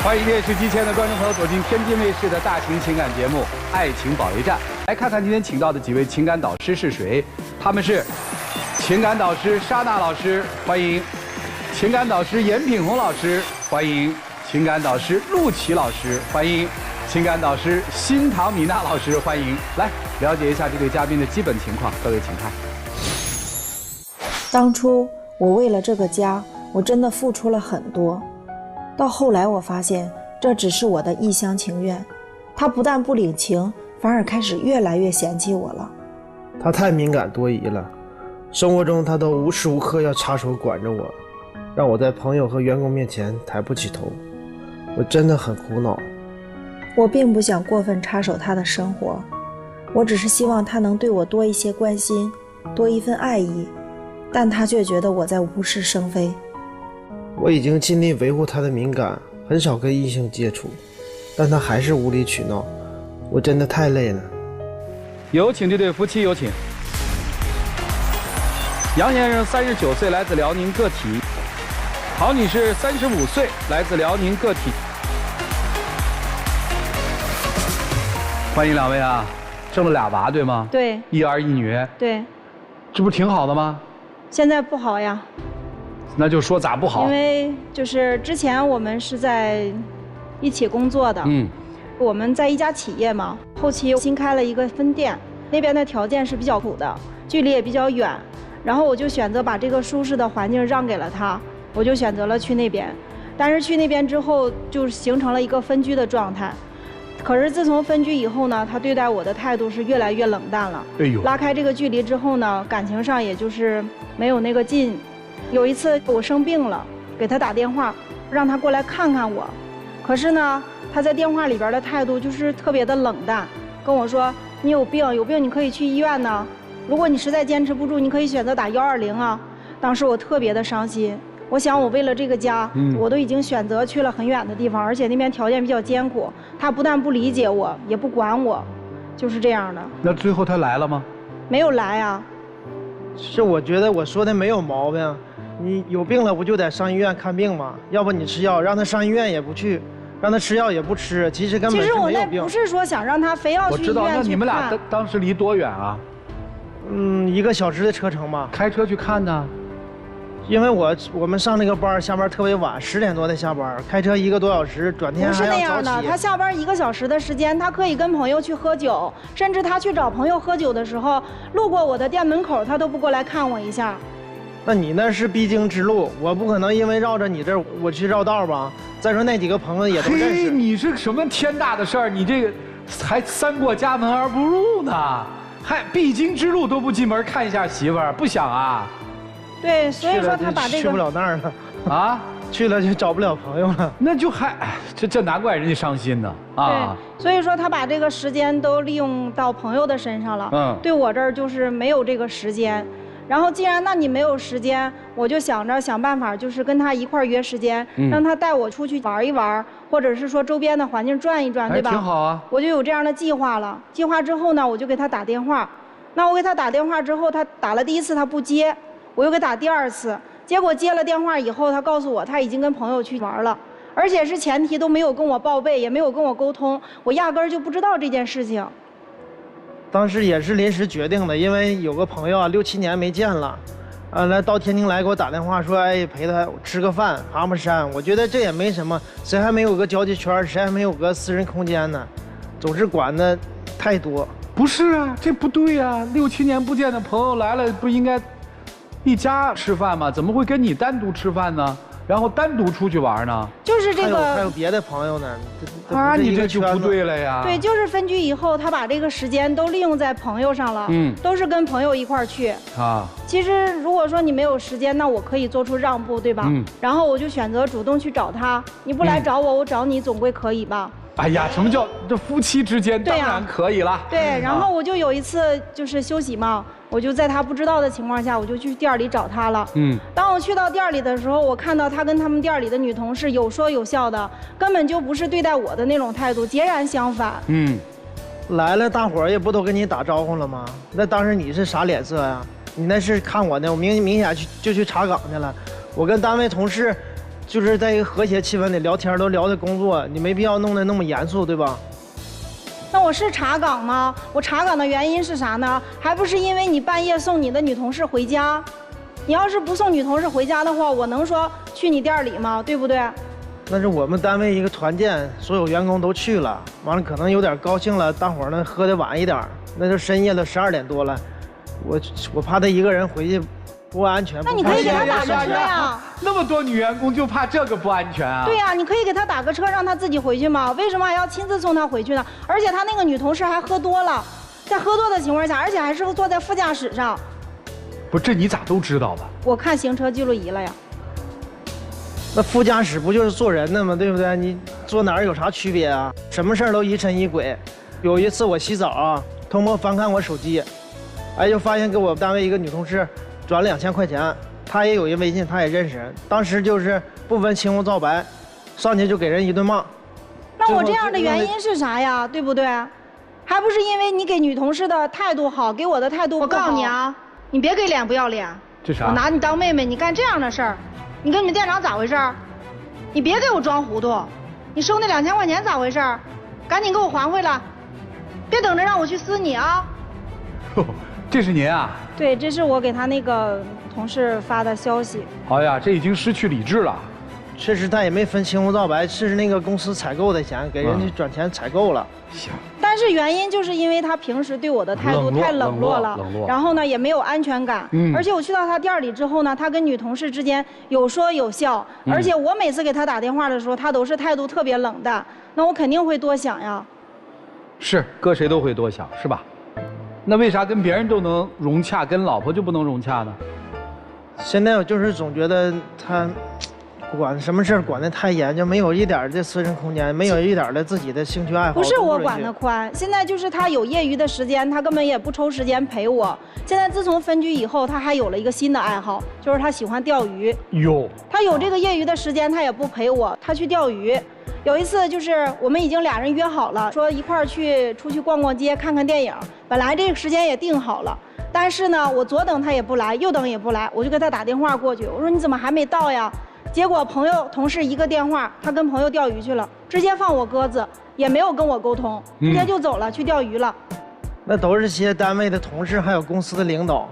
欢迎电视机前的观众朋友走进天津卫视的大型情感节目《爱情保卫战》，来看看今天请到的几位情感导师是谁？他们是情感导师莎娜老师，欢迎；情感导师严品红老师，欢迎；情感导师陆琪老师，欢迎；情感导师辛唐米娜老师，欢迎。来了解一下这对嘉宾的基本情况，各位请看。当初我为了这个家，我真的付出了很多。到后来我发现这只是我的一厢情愿，他不但不领情，反而开始越来越嫌弃我了。他太敏感多疑了，生活中他都无时无刻要插手管着我，让我在朋友和员工面前抬不起头，我真的很苦恼。我并不想过分插手他的生活，我只是希望他能对我多一些关心，多一份爱意，但他却觉得我在无事生非。我已经尽力维护他的敏感，很少跟异性接触，但他还是无理取闹，我真的太累了。有请这对夫妻，有请。杨先生39岁，来自辽宁个体；郝女士35岁，来自辽宁个体。欢迎两位啊！生了俩娃对吗？对。一儿一女。对。这不挺好的吗？现在不好呀。那就说咋不好？因为就是之前我们是在一起工作的，我们在一家企业嘛，后期新开了一个分店，那边的条件是比较苦的，距离也比较远，然后我就选择把这个舒适的环境让给了他，我就选择了去那边，但是去那边之后就形成了一个分居的状态。可是自从分居以后呢，他对待我的态度是越来越冷淡了。哎呦！拉开这个距离之后呢，感情上也就是没有那个劲。有一次我生病了，给他打电话，让他过来看看我。可是呢，他在电话里边的态度就是特别的冷淡，跟我说：“你有病你可以去医院呢。如果你实在坚持不住，你可以选择打120啊。”当时我特别的伤心，我想我为了这个家，我都已经选择去了很远的地方，而且那边条件比较艰苦。他不但不理解我，也不管我，就是这样的。那最后他来了吗？没有来啊。是我觉得我说的没有毛病。你有病了不就得上医院看病吗？要不你吃药，让他上医院也不去，让他吃药也不吃，其实根本是没有病。其实我那不是说想让他非要去医院去看。我知道，那你们俩当时离多远啊？1个小时的车程吧。开车去看呢？因为我们上那个班，下班特别晚，10点多才下班，开车1个多小时，转天还要早起。不是那样的，他下班1个小时的时间，他可以跟朋友去喝酒，甚至他去找朋友喝酒的时候，路过我的店门口，他都不过来看我一下。那你那是必经之路，我不可能因为绕着你这儿我去绕道吧？再说那几个朋友也都认识。你是什么天大的事儿？你这个还3过家门而不入呢，还必经之路都不进门看一下媳妇儿，不想啊？对，所以说他把这个去不了那儿了啊，去了就找不了朋友了。那就还这难怪人家伤心呢啊！对，所以说他把这个时间都利用到朋友的身上了。对我这儿就是没有这个时间。然后既然那你没有时间，我就想着想办法，就是跟他一块儿约时间，让他带我出去玩一玩，或者是说周边的环境转一转，对吧？挺好啊。我就有这样的计划了。计划之后呢，我就给他打电话。那我给他打电话之后，他打了第1次他不接，我又给打第2次。结果接了电话以后，他告诉我他已经跟朋友去玩了，而且是前提都没有跟我报备，也没有跟我沟通，我压根儿就不知道这件事情。当时也是临时决定的，因为有个朋友啊，6、7年没见了，来到天津来给我打电话说，哎，陪他吃个饭，爬爬山。我觉得这也没什么，谁还没有个交际圈，谁还没有个私人空间呢？总是管的太多。不是啊，这不对啊！6、7年不见的朋友来了，不应该一家吃饭吗？怎么会跟你单独吃饭呢？然后单独出去玩呢？就是这个，还有别的朋友呢。啊，你这就不对了呀。对，就是分居以后，他把这个时间都利用在朋友上了。都是跟朋友一块儿去。啊。其实如果说你没有时间，那我可以做出让步，对吧？然后我就选择主动去找他。你不来找我，我找你总归可以吧？哎呀，什么叫这夫妻之间当然可以了。对，然后我就有一次就是休息嘛，我就在他不知道的情况下，我就去店里找他了。当我去到店里的时候，我看到他跟他们店里的女同事有说有笑的，根本就不是对待我的那种态度，截然相反。来了，大伙儿也不都跟你打招呼了吗？那当时你是啥脸色呀？你那是看我呢？我明显就去查岗去了。我跟单位同事就是在一个和谐气氛里聊天，都聊的工作，你没必要弄得那么严肃，对吧？那我是查岗吗？我查岗的原因是啥呢？还不是因为你半夜送你的女同事回家？你要是不送女同事回家的话，我能说去你店里吗？对不对？那是我们单位一个团建，所有员工都去了，完了可能有点高兴了，大伙儿呢喝的晚一点，那就深夜了12点多了，我怕他一个人回去不安全。那你可以给他打个车呀。那么多女员工就怕这个不安全啊？对呀，你可以给他打个车，让他自己回去吗？为什么还要亲自送他回去呢？而且他那个女同事还喝多了，在喝多的情况下，而且还是坐在副驾驶上。不，这你咋都知道的？我看行车记录仪了呀。那副驾驶不就是坐人的吗？对不对？你坐哪儿有啥区别啊？什么事儿都疑神疑鬼。有一次我洗澡啊，偷摸翻看我手机，哎，就发现给我单位一个女同事转2000块钱，她也有一微信，她也认识人。当时就是不分青红皂白，上去就给人一顿骂。那我这样的原因是啥呀？对不对？还不是因为你给女同事的态度好，给我的态度不好。我告诉你啊，你别给脸不要脸。这啥？我拿你当妹妹，你干这样的事儿。你跟你们店长咋回事？你别给我装糊涂！你收那2000块钱咋回事？赶紧给我还回来！别等着让我去撕你啊！这是您啊？对，这是我给他那个同事发的消息。哎呀，这已经失去理智了。确实，他也没分青红皂白，是那个公司采购的钱，给人家转钱采购了。行。但是原因就是因为他平时对我的态度太冷落了，然后呢也没有安全感。而且我去到他店里之后呢，他跟女同事之间有说有笑，而且我每次给他打电话的时候，他都是态度特别冷淡，那我肯定会多想呀。是，搁谁都会多想，是吧？那为啥跟别人都能融洽，跟老婆就不能融洽呢？现在我就是总觉得他管什么事儿管得太严，就没有一点的私人空间，没有一点的自己的兴趣爱好。不是我管得宽，现在就是他有业余的时间，他根本也不抽时间陪我。现在自从分居以后，他还有了一个新的爱好，就是他喜欢钓鱼。哟，他有这个业余的时间，他也不陪我，他去钓鱼。有一次就是我们已经俩人约好了，说一块儿出去逛逛街，看看电影。本来这个时间也定好了，但是呢，我左等他也不来，右等也不来，我就给他打电话过去，我说你怎么还没到呀？结果同事一个电话，他跟朋友钓鱼去了，直接放我鸽子，也没有跟我沟通，直接就走了，去钓鱼了。那都是些单位的同事，还有公司的领导。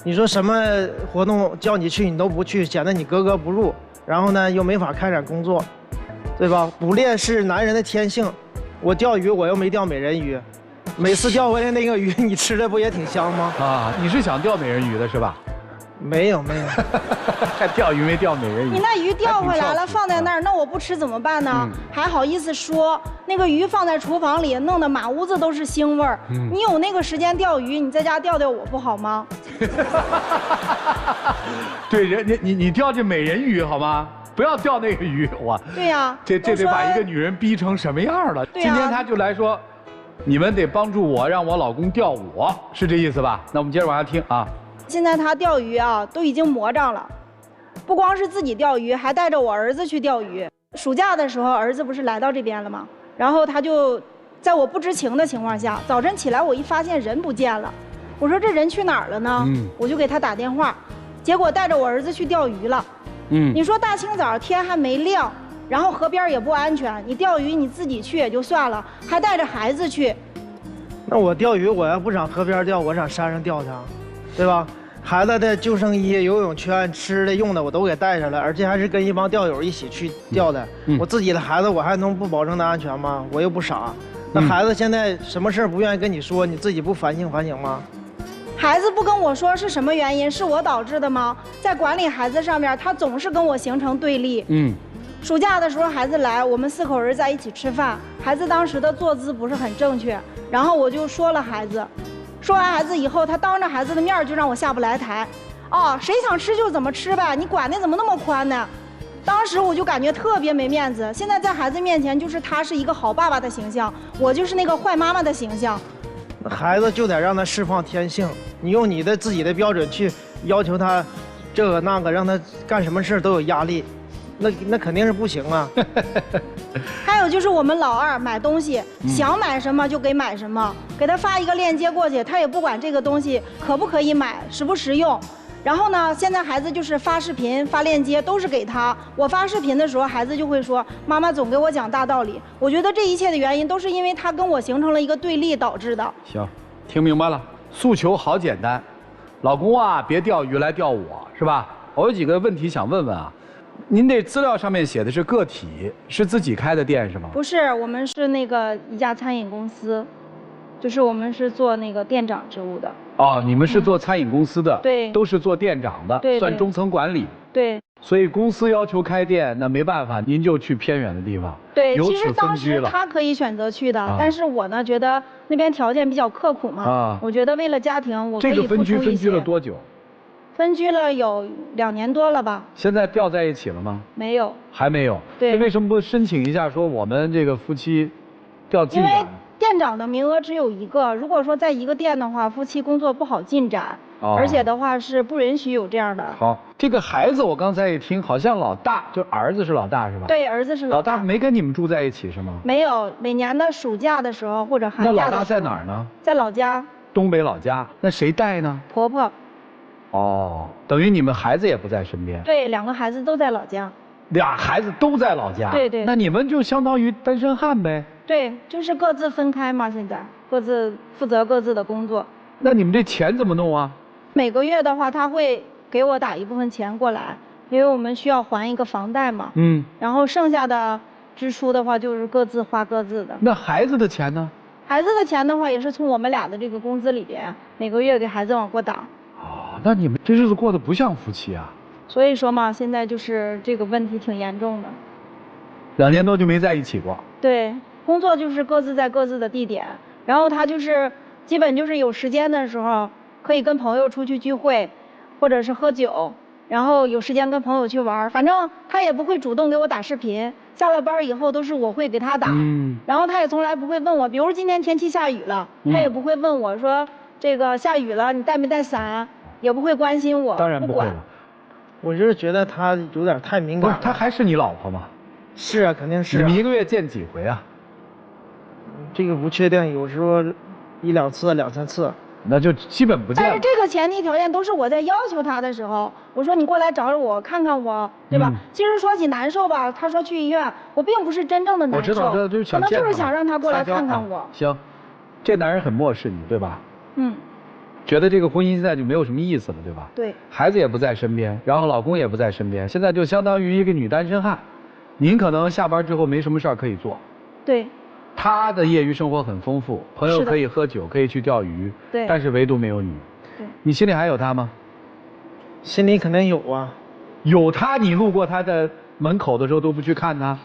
你说什么活动叫你去，你都不去，显得你格格不入。然后呢，又没法开展工作，对吧？捕猎是男人的天性，我钓鱼我又没钓美人鱼，每次钓回来那个鱼，你吃的不也挺香吗？啊，你是想钓美人鱼的是吧？没有，还钓鱼没钓美人鱼？你那鱼钓回来了，放在那儿，那我不吃怎么办呢？还好意思说？那个鱼放在厨房里，弄得满屋子都是腥味儿。你有那个时间钓鱼，你在家钓钓我不好吗？对，你钓这美人鱼好吗？不要钓那个鱼，我。对呀。这得把一个女人逼成什么样了？今天他就来说，你们得帮助我，让我老公钓我，是这意思吧？那我们接着往下听啊。现在他钓鱼啊，都已经魔障了，不光是自己钓鱼，还带着我儿子去钓鱼。暑假的时候，儿子不是来到这边了吗？然后他就在我不知情的情况下，早晨起来我一发现人不见了，我说这人去哪儿了呢？我就给他打电话，结果带着我儿子去钓鱼了。你说大清早天还没亮，然后河边也不安全，你钓鱼你自己去也就算了，还带着孩子去。那我钓鱼，我要不上河边钓，我上山上钓去，对吧？孩子的救生衣、游泳圈、吃的用的我都给带上了，而且还是跟一帮钓友一起去钓的。我自己的孩子，我还能不保证他安全吗？我又不傻。那孩子现在什么事儿不愿意跟你说，你自己不反省反省吗？孩子不跟我说是什么原因？是我导致的吗？在管理孩子上面，他总是跟我形成对立。暑假的时候孩子来，我们4口人在一起吃饭，孩子当时的坐姿不是很正确，然后我就说了孩子。说完孩子以后，他当着孩子的面就让我下不来台，谁想吃就怎么吃呗，你管的怎么那么宽呢？当时我就感觉特别没面子。现在在孩子面前，就是他是一个好爸爸的形象，我就是那个坏妈妈的形象。孩子就得让他释放天性，你用你的自己的标准去要求他这个那个，让他干什么事都有压力，那肯定是不行啊。还有就是我们老二买东西，想买什么就给买什么，给他发一个链接过去，他也不管这个东西可不可以买，实不实用。然后呢，现在孩子就是发视频、发链接都是给他。我发视频的时候，孩子就会说：“妈妈总给我讲大道理。”我觉得这一切的原因都是因为他跟我形成了一个对立导致的。行，听明白了，诉求好简单，老公啊，别钓鱼来钓我，是吧？我有几个问题想问问啊。您这资料上面写的是个体，是自己开的店是吗？不是，我们是那个一家餐饮公司，就是我们是做那个店长职务的。哦，你们是做餐饮公司的，对，都是做店长的，对，算中层管理。对。所以公司要求开店，那没办法，您就去偏远的地方。对，其实当时他可以选择去的，但是我呢觉得那边条件比较刻苦嘛，我觉得为了家庭，我可以付出一些。这个分居了多久？分居了有2年多了吧。现在调在一起了吗？没有。还没有。对。那为什么不申请一下，说我们这个夫妻调近点？因为店长的名额只有1个，如果说在一个店的话，夫妻工作不好进展。而且的话是不允许有这样的。好，这个孩子我刚才一听，好像老大就儿子是老大是吧？对，儿子是老大。老大没跟你们住在一起是吗？没有，每年的暑假的时候或者寒假的时候。那老大在哪儿呢？在老家。东北老家。那谁带呢？婆婆。哦，等于你们孩子也不在身边。对，2个孩子都在老家。俩孩子都在老家。对对。那你们就相当于单身汉呗？对，就是各自分开嘛，现在各自负责各自的工作。那你们这钱怎么弄啊？每个月的话，他会给我打一部分钱过来，因为我们需要还一个房贷嘛。然后剩下的支出的话，就是各自花各自的。那孩子的钱呢？孩子的钱的话，也是从我们俩的这个工资里边，每个月给孩子往过打。哦，那你们这日子过得不像夫妻啊。所以说嘛，现在就是这个问题挺严重的。2年多就没在一起过。对，工作就是各自在各自的地点，然后他就是基本就是有时间的时候。可以跟朋友出去聚会，或者是喝酒，然后有时间跟朋友去玩，反正他也不会主动给我打视频。下了班以后都是我会给他打，然后他也从来不会问我，比如今天天气下雨了，他也不会问我说这个下雨了你带没带伞，也不会关心我。当然不会了。我就是觉得他有点太敏感了。不是，他还是你老婆吗？是啊，肯定是。你们1个月见几回啊？这个不确定，有时候1、2次、2、3次。那就基本不见了。但是这个前提条件都是我在要求他的时候，我说你过来找我看看我，对吧？其实说起难受吧，他说去医院，我并不是真正的难受，我知道，可能就是想让他过来看看我。行，这男人很漠视你，对吧？觉得这个婚姻现在就没有什么意思了，对吧？对。孩子也不在身边，然后老公也不在身边，现在就相当于一个女单身汉。您可能下班之后没什么事儿可以做。对。他的业余生活很丰富，朋友可以喝酒，可以去钓鱼，对，但是唯独没有你。对，你心里还有他吗？心里肯定有啊。有他，你路过他的门口的时候都不去看他？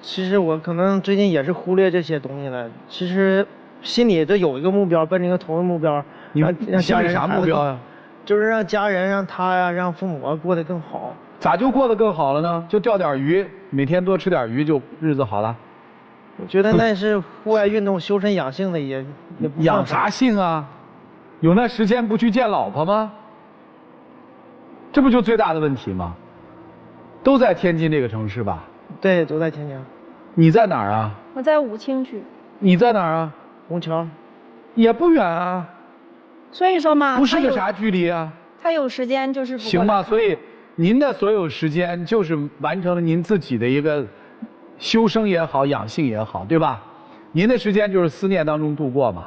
其实我可能最近也是忽略这些东西了。其实心里这有一个目标，奔着一个同一目标。你让家人啥目标呀？就是让家人、让他呀、让父母过得更好。咋就过得更好了呢？就钓点鱼，每天多吃点鱼，就日子好了。我觉得那是户外运动、修身养性的，也不养啥性啊？有那时间不去见老婆吗？这不就最大的问题吗？都在天津这个城市吧？对，都在天津。你在哪儿啊？我在武清区。你在哪儿啊？虹桥。也不远啊。所以说嘛，不是个啥距离啊。他有时间就是不行吧，所以您的所有时间就是完成了您自己的一个。修身也好，养性也好，对吧？您的时间就是思念当中度过嘛，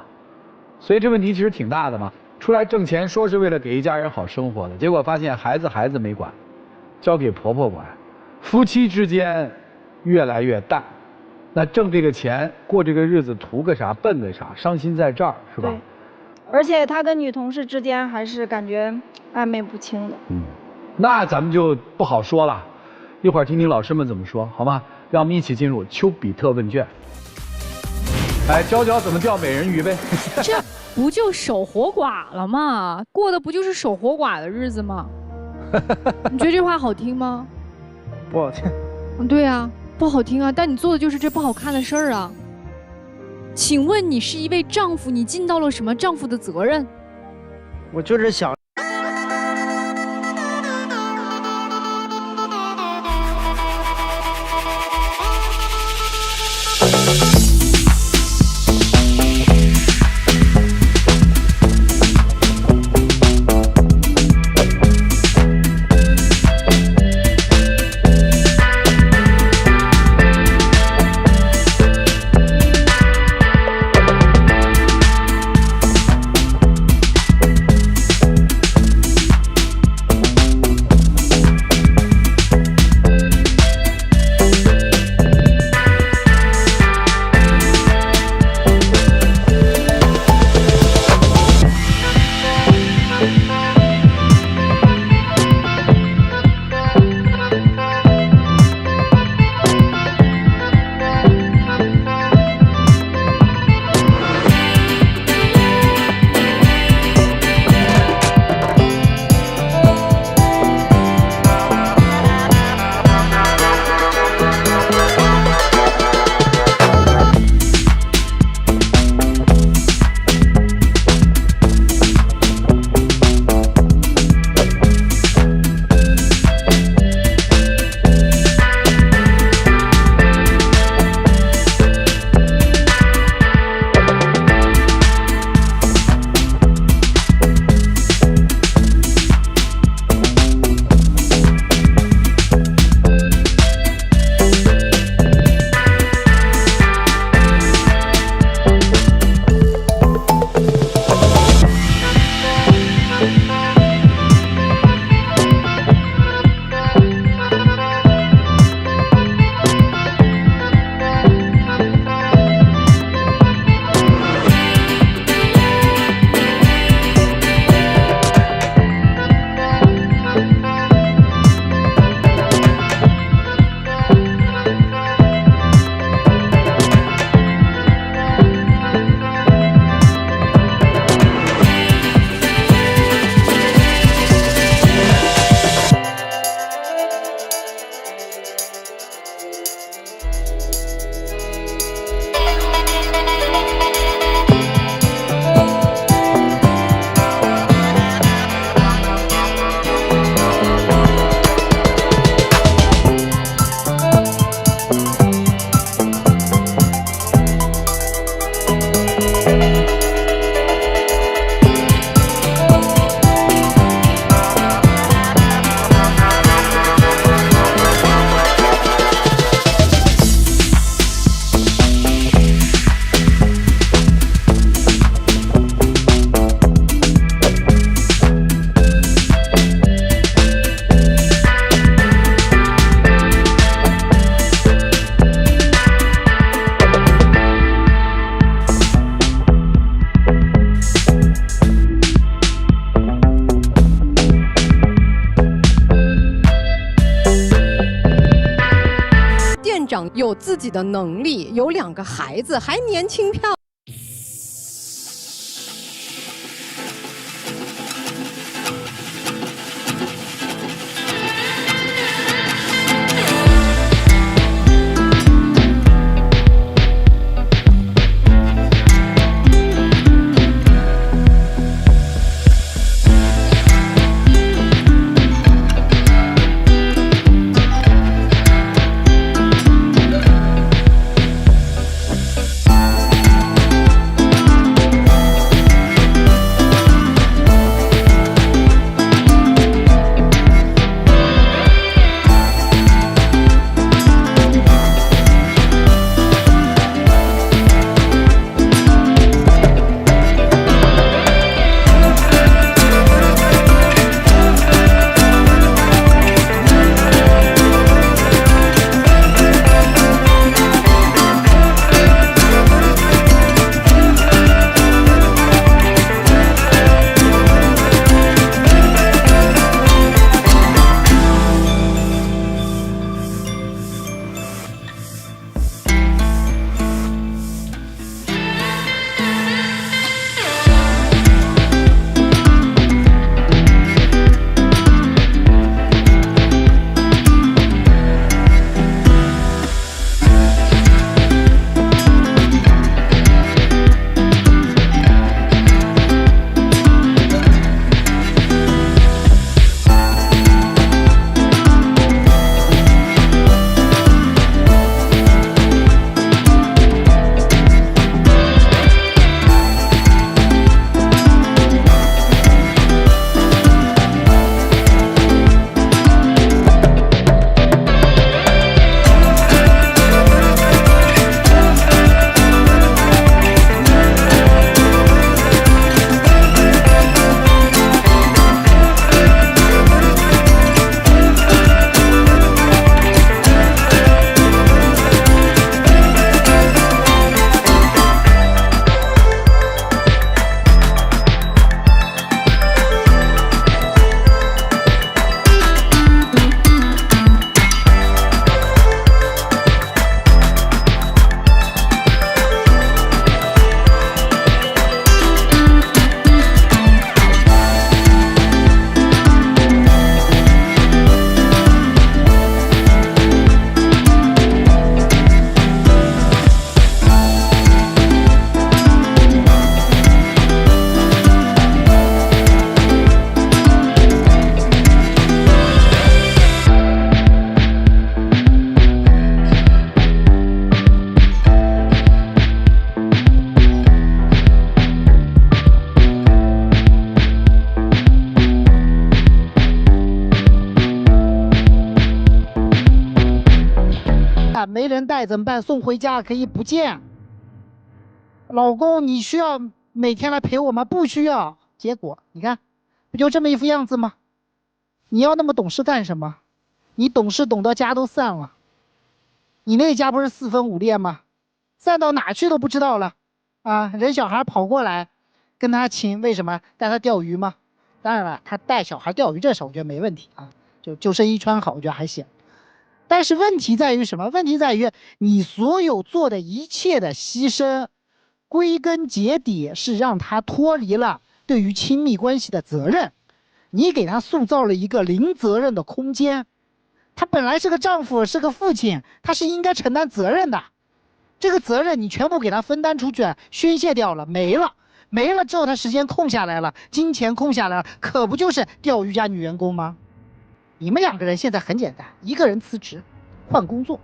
所以这问题其实挺大的嘛。出来挣钱说是为了给一家人好生活的，结果发现孩子没管，交给婆婆管，夫妻之间越来越淡。那挣这个钱过这个日子图个啥奔个啥，伤心在这儿是吧？对。而且他跟女同事之间还是感觉暧昧不清的。那咱们就不好说了，一会儿听听老师们怎么说，好吗？让我们一起进入丘比特问卷。哎，教教怎么钓美人鱼呗。这不就守活寡了吗？过的不就是守活寡的日子吗？你觉得这话好听吗？不好听。对啊，不好听啊。但你做的就是这不好看的事儿啊。请问你是一位丈夫，你尽到了什么丈夫的责任？我就是想。有自己的能力，有2个孩子，还年轻漂亮。没人带怎么办？送回家可以不见。老公，你需要每天来陪我吗？不需要。结果你看，不就这么一副样子吗？你要那么懂事干什么？你懂事懂到家都散了。你那家不是4分5裂吗？散到哪去都不知道了。啊，人小孩跑过来跟他亲，为什么？带他钓鱼吗？当然了，他带小孩钓鱼这事我觉得没问题啊，就救生衣穿好，我觉得还行。但是问题在于什么？问题在于你所有做的一切的牺牲，归根结底是让他脱离了对于亲密关系的责任，你给他塑造了一个零责任的空间。他本来是个丈夫，是个父亲，他是应该承担责任的。这个责任你全部给他分担出去，宣泄掉了，没了之后，他时间空下来了，金钱空下来了，可不就是钓鱼加女员工吗？你们2个人现在很简单，一个人辞职换工作，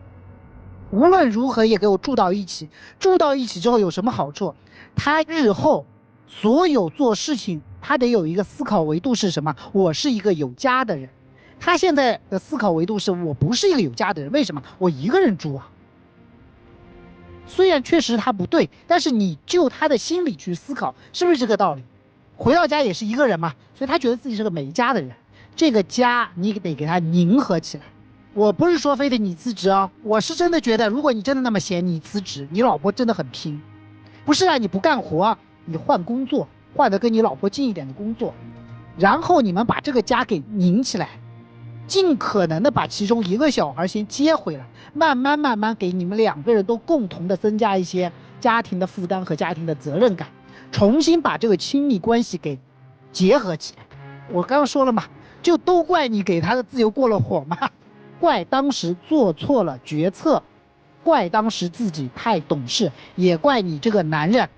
无论如何也给我住到一起。住到一起之后有什么好处？他日后所有做事情，他得有一个思考维度是什么？我是一个有家的人。他现在的思考维度是我不是一个有家的人，为什么？我一个人住啊。虽然确实他不对，但是你就他的心理去思考，是不是这个道理？回到家也是一个人嘛，所以他觉得自己是个没家的人。这个家你得给他凝合起来。我不是说非得你辞职啊，我是真的觉得，如果你真的那么闲，你辞职，你老婆真的很拼。不是啊，你不干活，你换工作，换得跟你老婆近一点的工作，然后你们把这个家给拧起来。尽可能的把其中一个小孩先接回来，慢慢给你们2个人都共同的增加一些家庭的负担和家庭的责任感，重新把这个亲密关系给结合起来。我刚刚说了嘛，就都怪你给他的自由过了火嘛，怪当时做错了决策，怪当时自己太懂事，也怪你这个男人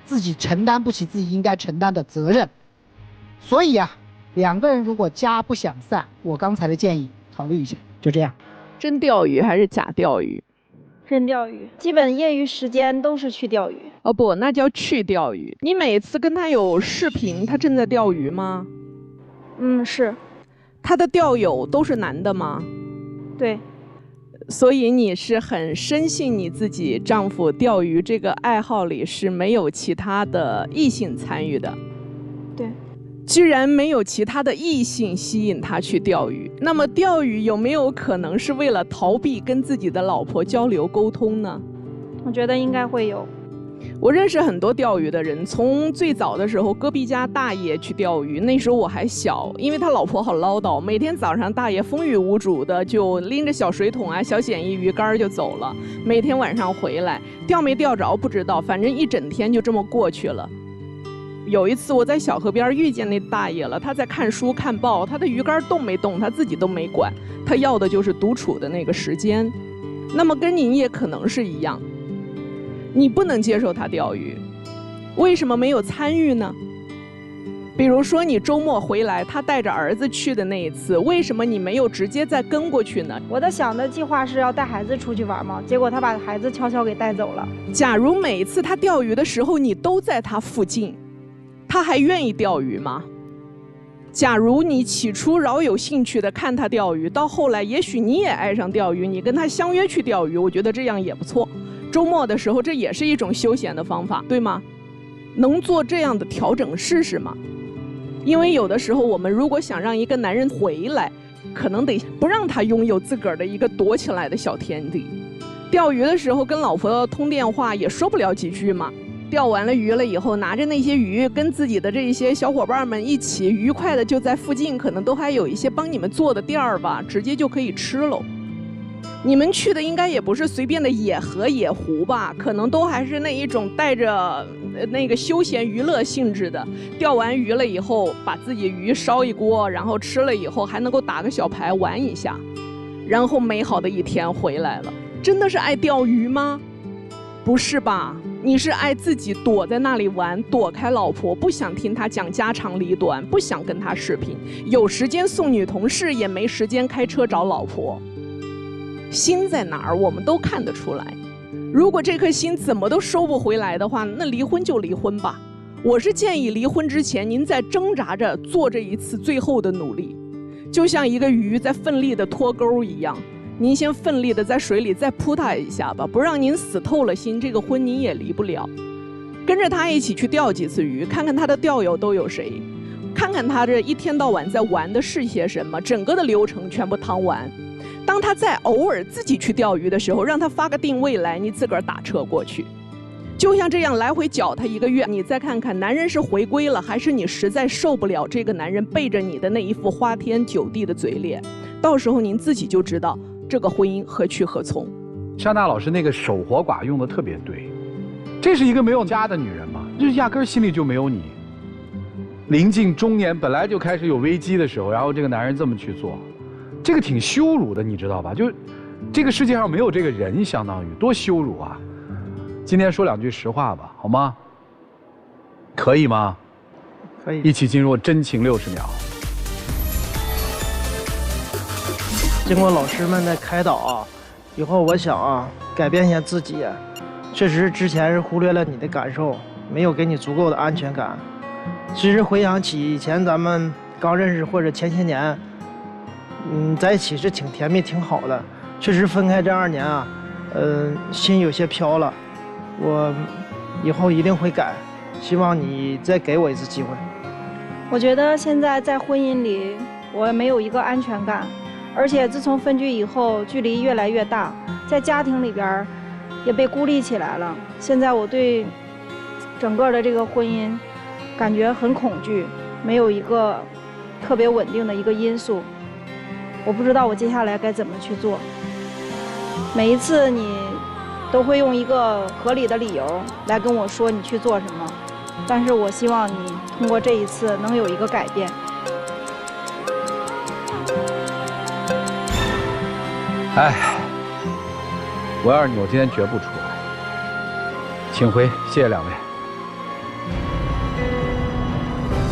自己承担不起自己应该承担的责任。所以啊，2个人如果家不想散，我刚才的建议考虑一下，就这样。真钓鱼还是假钓鱼？真钓鱼，基本业余时间都是去钓鱼。哦不，那叫去钓鱼。你每次跟他有视频，他正在钓鱼吗？是。他的钓友都是男的吗？对。所以你是很深信你自己丈夫钓鱼这个爱好里是没有其他的异性参与的。对。居然没有其他的异性吸引他去钓鱼，那么钓鱼有没有可能是为了逃避跟自己的老婆交流沟通呢？我觉得应该会有。我认识很多钓鱼的人，从最早的时候隔壁家大爷去钓鱼，那时候我还小，因为他老婆好唠叨，每天早上大爷风雨无阻的就拎着小水桶啊、小简易鱼竿就走了，每天晚上回来钓没钓着不知道，反正一整天就这么过去了。有一次我在小河边遇见那大爷了，他在看书看报，他的鱼竿动没动他自己都没管，他要的就是独处的那个时间。那么跟您也可能是一样，你不能接受他钓鱼，为什么没有参与呢？比如说你周末回来他带着儿子去的那一次，为什么你没有直接再跟过去呢？我想的计划是要带孩子出去玩嘛，结果他把孩子悄悄给带走了。假如每一次他钓鱼的时候你都在他附近，他还愿意钓鱼吗？假如你起初饶有兴趣的看他钓鱼，到后来也许你也爱上钓鱼，你跟他相约去钓鱼，我觉得这样也不错。周末的时候这也是一种休闲的方法，对吗？能做这样的调整试试吗？因为有的时候我们如果想让一个男人回来，可能得不让他拥有自个儿的一个躲起来的小天地。钓鱼的时候跟老婆通电话也说不了几句嘛，钓完了鱼了以后，拿着那些鱼跟自己的这些小伙伴们一起愉快的就在附近，可能都还有一些帮你们做的店儿吧，直接就可以吃喽。你们去的应该也不是随便的野河野湖吧，可能都还是那一种带着那个休闲娱乐性质的，钓完鱼了以后把自己鱼烧一锅，然后吃了以后还能够打个小牌玩一下，然后美好的一天回来了。真的是爱钓鱼吗？不是吧，你是爱自己躲在那里玩，躲开老婆，不想听她讲家长里短，不想跟她视频，有时间送女同事也没时间开车找老婆。心在哪儿我们都看得出来，如果这颗心怎么都收不回来的话，那离婚就离婚吧。我是建议离婚之前您在挣扎着做这一次最后的努力，就像一个鱼在奋力的脱钩一样，您先奋力的在水里再扑它一下吧，不让您死透了心，这个婚您也离不了。跟着他一起去钓几次鱼，看看他的钓友都有谁，看看他这一天到晚在玩的是些什么，整个的流程全部趟完。当他在偶尔自己去钓鱼的时候，让他发个定位来，你自个儿打车过去，就像这样来回搅他1个月，你再看看男人是回归了，还是你实在受不了这个男人背着你的那一副花天酒地的嘴脸，到时候您自己就知道这个婚姻何去何从。莎娜老师那个守活寡用的特别对，这是一个没有家的女人嘛，就是压根儿心里就没有你。临近中年本来就开始有危机的时候，然后这个男人这么去做，这个挺羞辱的，你知道吧？就这个世界上没有这个人，相当于多羞辱啊！今天说2句实话吧，好吗？可以吗？可以。一起进入真情60秒。经过老师们的开导啊，以后我想啊，改变一下自己。确实之前是忽略了你的感受，没有给你足够的安全感。其实回想起以前咱们刚认识或者前些年，在一起是挺甜蜜挺好的。确实分开这2年啊，心有些飘了。我以后一定会改，希望你再给我一次机会。我觉得现在在婚姻里我没有一个安全感，而且自从分居以后距离越来越大，在家庭里边也被孤立起来了。现在我对整个的这个婚姻感觉很恐惧，没有一个特别稳定的一个因素。我不知道我接下来该怎么去做。每一次你都会用一个合理的理由来跟我说你去做什么，但是我希望你通过这一次能有一个改变。哎，我要是你，我今天绝不出来。请回，谢谢两位。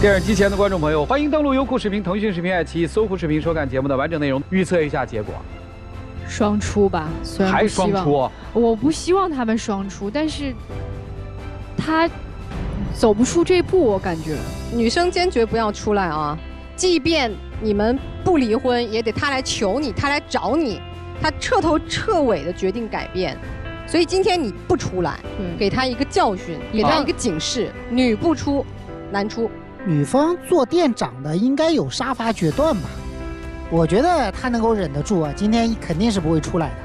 电视机前的观众朋友，欢迎登录优酷视频、腾讯视频、爱奇艺、搜狐视频收看节目的完整内容，预测一下结果。双出吧，虽然还双出，我不希望他们双出，但是他走不出这步，我感觉。女生坚决不要出来啊！即便你们不离婚，也得他来求你，他来找你，他彻头彻尾的决定改变。所以今天你不出来，给他一个教训，给他一个警示：女不出，男出。女方做店长的应该有杀伐决断吧？我觉得他能够忍得住啊，今天肯定是不会出来的。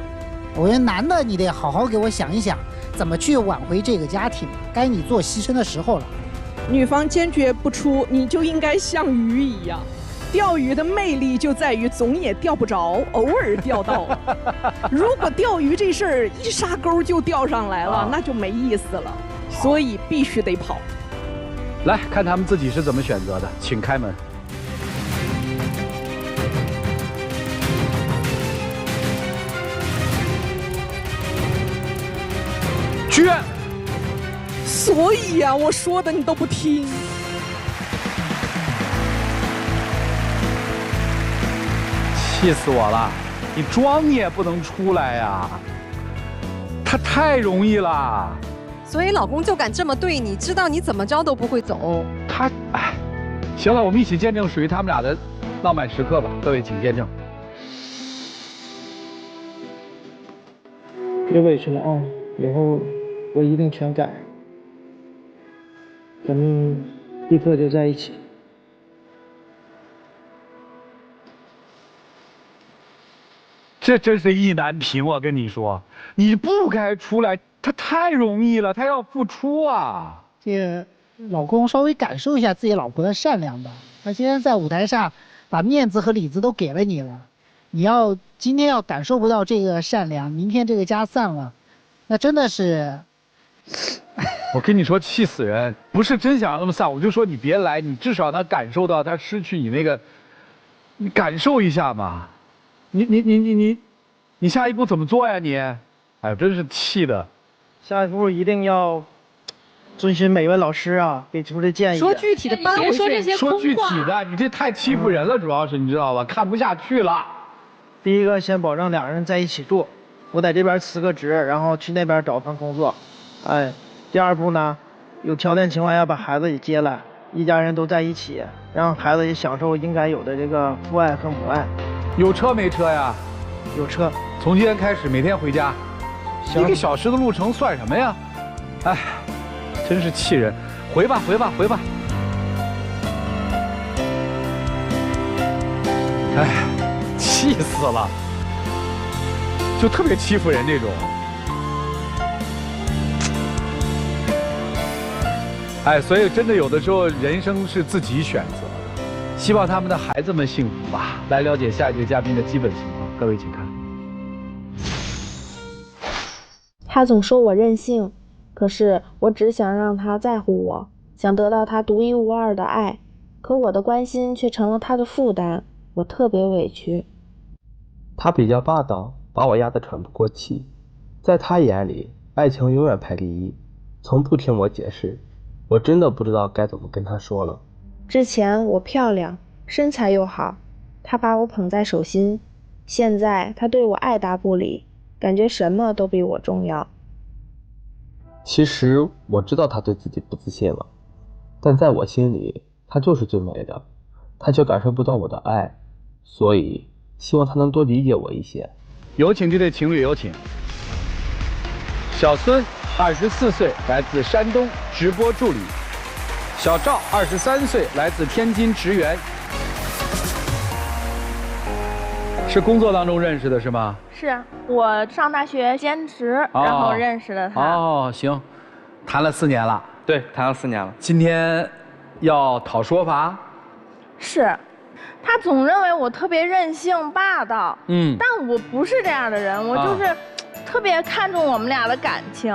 我觉得男的你得好好给我想一想，怎么去挽回这个家庭，该你做牺牲的时候了。女方坚决不出，你就应该像鱼一样。钓鱼的魅力就在于总也钓不着，偶尔钓到。如果钓鱼这事儿一撒钩就钓上来了，那就没意思了。所以必须得跑。来看他们自己是怎么选择的，请开门。剧院。所以呀，我说的你都不听。气死我了！你装你也不能出来呀，他太容易了。所以老公就敢这么对你，知道你怎么着都不会走。他，哎，行了，我们一起见证属于他们俩的浪漫时刻吧。各位请见证。别委屈了啊，以后我一定全改。咱们立刻就在一起。这真是意难平，我跟你说，你不该出来，他太容易了，他要付出啊。这个老公稍微感受一下自己老婆的善良吧。他今天在舞台上把面子和里子都给了你了，你要今天要感受不到这个善良，明天这个家散了，那真的是。我跟你说，气死人！不是真想让他们散，我就说你别来，你至少能感受到他失去你那个，你感受一下嘛。你下一步怎么做呀你？哎呦，真是气的。下一步一定要遵循每位老师啊给出的建议。说具体的搬回去。说具体的，你这太欺负人了，主要是你知道吧？看不下去了。第一个，先保证两人在一起住，我在这边辞个职，然后去那边找份工作。哎，第二步呢，有条件情况下把孩子也接来，一家人都在一起，让孩子也享受应该有的这个父爱和母爱。有车没车呀？有车。从今天开始每天回家，1个小时的路程算什么呀？哎，真是气人！回吧，回吧，回吧。哎，气死了！就特别欺负人这种。哎，所以真的有的时候人生是自己选择的，希望他们的孩子们幸福吧。来了解下一位嘉宾的基本情况，各位请看。他总说我任性，可是我只想让他在乎我，想得到他独一无二的爱，可我的关心却成了他的负担，我特别委屈。他比较霸道，把我压得喘不过气，在他眼里，爱情永远排第一，从不听我解释，我真的不知道该怎么跟他说了。之前我漂亮，身材又好，他把我捧在手心，现在他对我爱答不理，感觉什么都比我重要。其实我知道他对自己不自信了，但在我心里他就是最美的，他却感受不到我的爱，所以希望他能多理解我一些。有请这对情侣，有请。小孙24岁，来自山东，直播助理。小赵23岁，来自天津职员。是工作当中认识的是吗？是我上大学兼职，然后认识的他。哦，行，谈了4年了。对，谈了4年了。今天要讨说法？是，他总认为我特别任性霸道，但我不是这样的人，我就是特别看重我们俩的感情，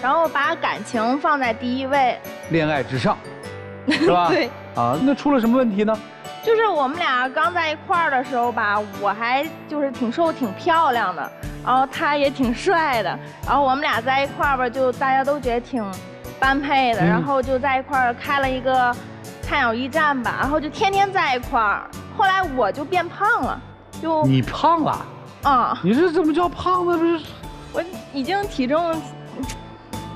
然后把感情放在第一位，恋爱至上，是吧？对。啊，那出了什么问题呢？就是我们俩刚在一块儿的时候吧，我还就是挺瘦挺漂亮的，然后他也挺帅的，然后我们俩在一块儿吧，就大家都觉得挺般配的，然后就在一块儿开了一个菜鸟驿站吧，然后就天天在一块儿。后来我就变胖了，就你胖了啊？你这怎么叫胖呢？不是，我已经体重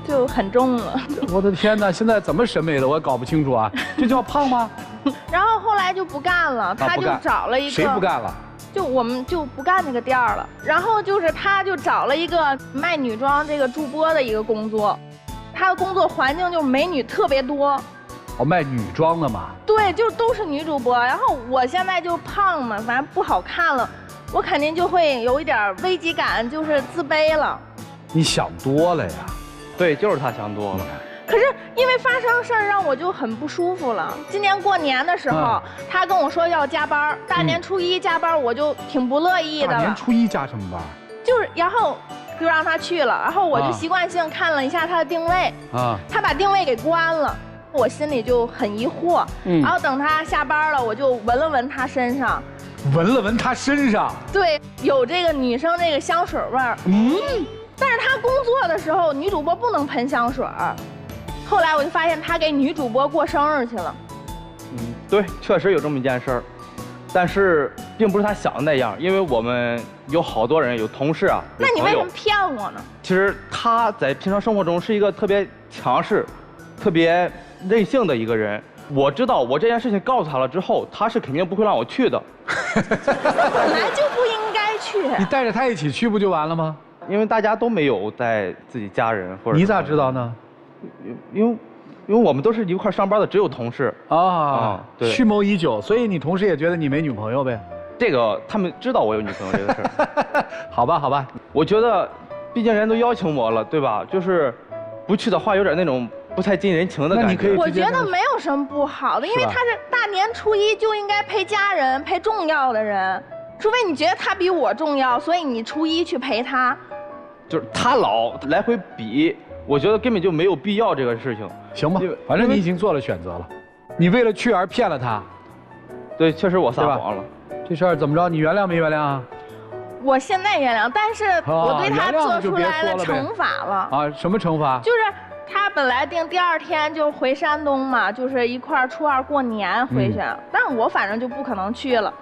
就很重了。我的天哪，现在怎么审美的我也搞不清楚啊，这叫胖吗？然后后来就不干了，他就找了一个，谁不干了？就我们就不干那个店了。然后就是他就找了一个卖女装这个助播的一个工作，他的工作环境就是美女特别多。哦，卖女装的嘛。对，就都是女主播。然后我现在就胖嘛，反正不好看了，我肯定就会有一点危机感，就是自卑了。你想多了呀。对，就是他想多了。可是因为发生事儿让我就很不舒服了。今年过年的时候，他跟我说要加班，大年初一加班，我就挺不乐意的了。大年初一加什么班？就是，然后就让他去了，然后我就习惯性看了一下他的定位，他把定位给关了，我心里就很疑惑。然后等他下班了，我就闻了闻他身上，闻了闻他身上，对，有这个女生这个香水味儿。但是他工作的时候，女主播不能喷香水。后来我就发现他给女主播过生日去了。对，确实有这么一件事儿，但是并不是他想的那样，因为我们有好多人，有同事啊。那你为什么骗我呢？其实他在平常生活中是一个特别强势、特别任性的一个人。我知道我这件事情告诉他了之后，他是肯定不会让我去的。本来就不应该去。你带着他一起去不就完了吗？因为大家都没有带自己家人或者。你咋知道呢？因为我们都是一块上班的，只有同事对，蓄谋已久，所以你同事也觉得你没女朋友呗？这个他们知道我有女朋友这个事儿。好吧，好吧，我觉得，毕竟人都邀请我了，对吧？就是不去的话，有点那种不太近人情的感觉。那你可以，我觉得没有什么不好的，因为他是大年初一就应该陪家人，陪重要的人，除非你觉得他比我重要，所以你初一去陪他。就是他老来回比，我觉得根本就没有必要这个事情。行吧，反正你已经做了选择了，你为了去而骗了他。对，确实我撒谎了。这事儿怎么着？你原谅没原谅啊？我现在原谅，但是我对他做出来了惩罚了。啊，什么惩罚？就是他本来定第2天就回山东嘛，就是一块初2过年回去，但我反正就不可能去了。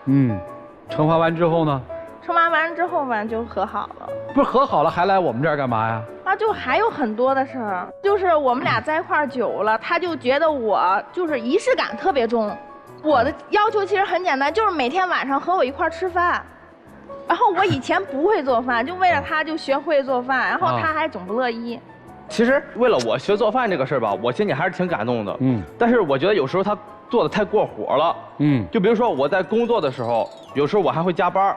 惩罚完之后呢？惩罚完之后吧，就和好了。不是和好了还来我们这儿干嘛呀？就还有很多的事儿，就是我们俩在一块儿久了，他就觉得我就是仪式感特别重。我的要求其实很简单，就是每天晚上和我一块儿吃饭。然后我以前不会做饭，就为了他就学会做饭，然后他还总不乐意。其实为了我学做饭这个事儿吧，我心里还是挺感动的。但是我觉得有时候他做的太过火了。就比如说我在工作的时候，有时候我还会加班，